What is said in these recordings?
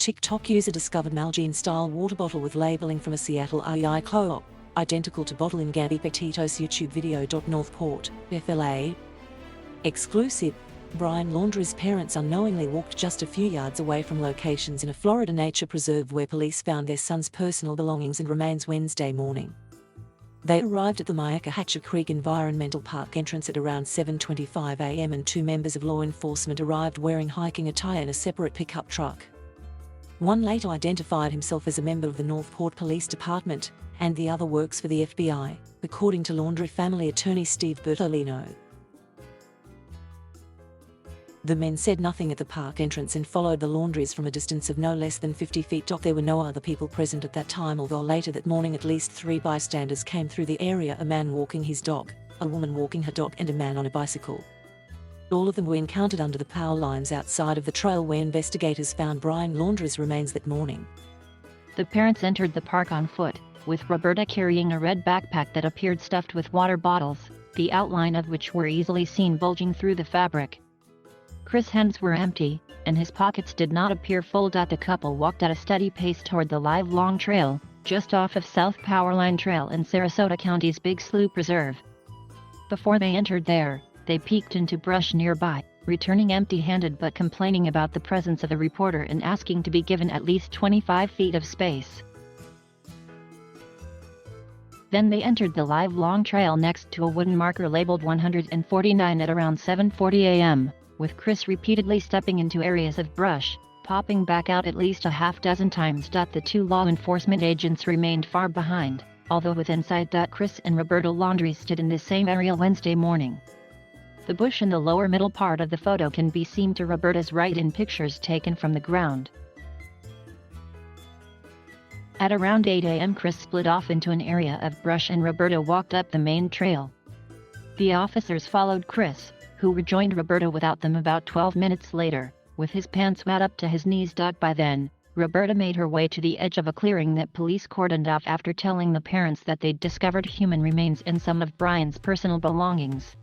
TikTok user discovered Nalgene-style water bottle with labeling from a Seattle REI co-op, identical to bottle in Gabby Petito's YouTube video. Northport, FLA. Exclusive. Brian Laundrie's parents unknowingly walked just a few yards away from locations in a Florida nature preserve where police found their son's personal belongings and remains Wednesday morning. They arrived at the Myakkahatchee Creek Environmental Park entrance at around 7:25 a.m. and two members of law enforcement arrived wearing hiking attire in a separate pickup truck. One later identified himself as a member of the Northport Police Department, and the other works for the FBI, according to Laundrie family attorney Steve Bertolino. The men said nothing at the park entrance and followed the Laundries from a distance of no less than 50 feet. There were no other people present at that time, although later that morning at least 3 bystanders came through the area: a man walking his dog, a woman walking her dog, and a man on a bicycle. All of them were encountered under the power lines outside of the trail where investigators found Brian Laundrie's remains that morning. The parents entered the park on foot, with Roberta carrying a red backpack that appeared stuffed with water bottles, the outline of which were easily seen bulging through the fabric. Chris' hands were empty, and his pockets did not appear full. The couple walked at a steady pace toward the Livelong Trail, just off of South Powerline Trail in Sarasota County's Big Slough Preserve. Before they entered there, they peeked into brush nearby, returning empty-handed but complaining about the presence of a reporter and asking to be given at least 25 feet of space. Then they entered the Livelong Trail next to a wooden marker labeled 149 at around 7:40 a.m., with Chris repeatedly stepping into areas of brush, popping back out at least a half dozen times. The two law enforcement agents remained far behind, although within sight. Chris and Roberta Laundrie stood in the same area Wednesday morning. The bush in the lower middle part of the photo can be seen to Roberta's right in pictures taken from the ground. At around 8 a.m. Chris split off into an area of brush and Roberta walked up the main trail. The officers followed Chris, who rejoined Roberta without them about 12 minutes later, with his pants wet up to his knees. By then, Roberta made her way to the edge of a clearing that police cordoned off after telling the parents that they'd discovered human remains and some of Brian's personal belongings.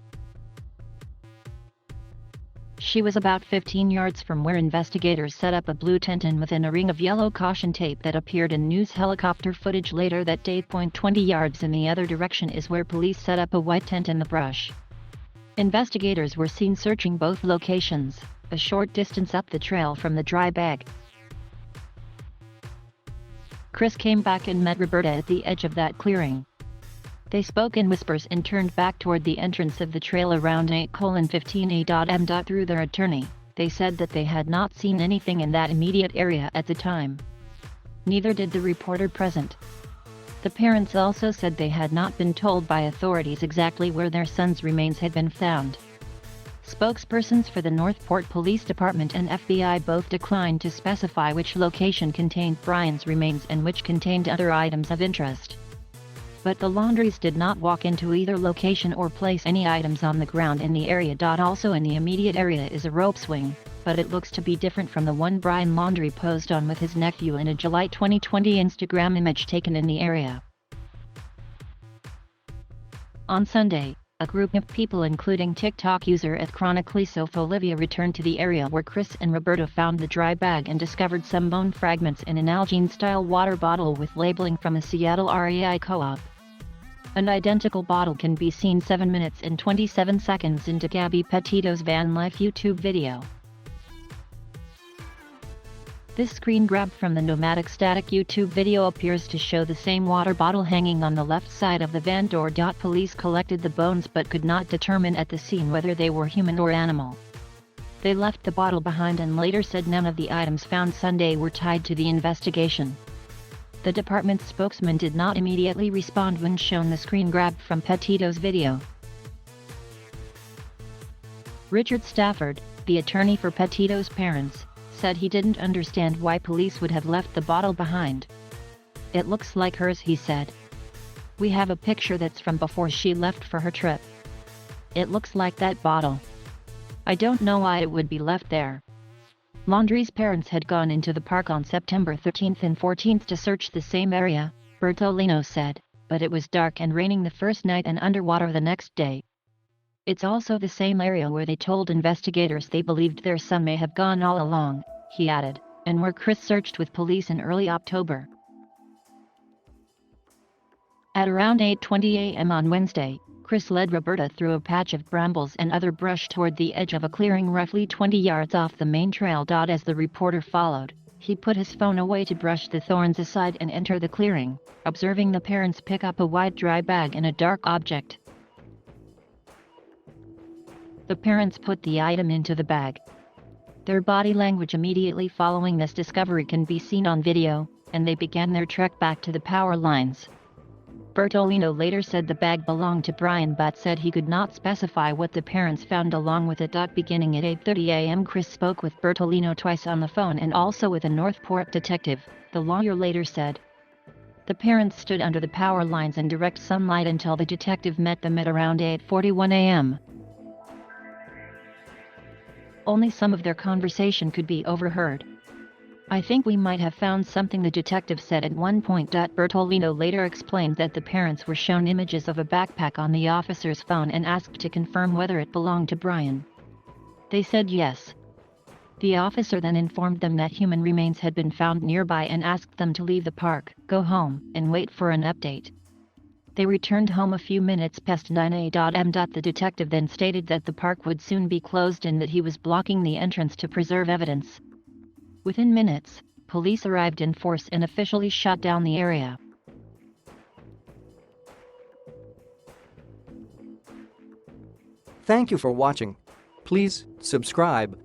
She was about 15 yards from where investigators set up a blue tent and within a ring of yellow caution tape that appeared in news helicopter footage later that day. 20 yards in the other direction is where police set up a white tent in the brush. Investigators were seen searching both locations, a short distance up the trail from the dry bag. Chris came back and met Roberta at the edge of that clearing. They spoke in whispers and turned back toward the entrance of the trail around 8:15 a.m. Through their attorney, they said that they had not seen anything in that immediate area at the time. Neither did the reporter present. The parents also said they had not been told by authorities exactly where their son's remains had been found. Spokespersons for the Northport Police Department and FBI both declined to specify which location contained Brian's remains and which contained other items of interest. But the Laundries did not walk into either location or place any items on the ground in the area. Also in the immediate area is a rope swing, but it looks to be different from the one Brian Laundrie posed on with his nephew in a July 2020 Instagram image taken in the area. On Sunday, a group of people including TikTok user @chroniclesofolivia returned to the area where Chris and Roberta found the dry bag and discovered some bone fragments in an Nalgene-style water bottle with labeling from a Seattle REI co-op. An identical bottle can be seen 7 minutes and 27 seconds into Gabby Petito's van life YouTube video. This screen grab from the Nomadic Static YouTube video appears to show the same water bottle hanging on the left side of the van door. Police collected the bones but could not determine at the scene whether they were human or animal. They left the bottle behind and later said none of the items found Sunday were tied to the investigation. The department's spokesman did not immediately respond when shown the screen grab from Petito's video. Richard Stafford, the attorney for Petito's parents, said he didn't understand why police would have left the bottle behind. "It looks like hers," he said. "We have a picture that's from before she left for her trip. It looks like that bottle. I don't know why it would be left there." Laundrie's parents had gone into the park on September 13th and 14th to search the same area, Bertolino said, but it was dark and raining the first night and underwater the next day. "It's also the same area where they told investigators they believed their son may have gone all along," he added. and where Chris searched with police in early October. At around 8:20 a.m. on Wednesday, Chris led Roberta through a patch of brambles and other brush toward the edge of a clearing roughly 20 yards off the main trail. As the reporter followed, he put his phone away to brush the thorns aside and enter the clearing, observing the parents pick up a white dry bag and a dark object. The parents put the item into the bag. Their body language immediately following this discovery can be seen on video, and they began their trek back to the power lines. Bertolino later said the bag belonged to Brian but said he could not specify what the parents found along with it. Beginning at 8:30 a.m. Chris spoke with Bertolino twice on the phone and also with a Northport detective, the lawyer later said. The parents stood under the power lines in direct sunlight until the detective met them at around 8:41 a.m. Only some of their conversation could be overheard. "I think we might have found something," the detective said at one point. Bertolino later explained that the parents were shown images of a backpack on the officer's phone and asked to confirm whether it belonged to Brian. They said yes. The officer then informed them that human remains had been found nearby and asked them to leave the park, go home, and wait for an update. They returned home a few minutes past 9 a.m. The detective then stated that the park would soon be closed and that he was blocking the entrance to preserve evidence. Within minutes, police arrived in force and officially shut down the area. Thank you for watching. Please subscribe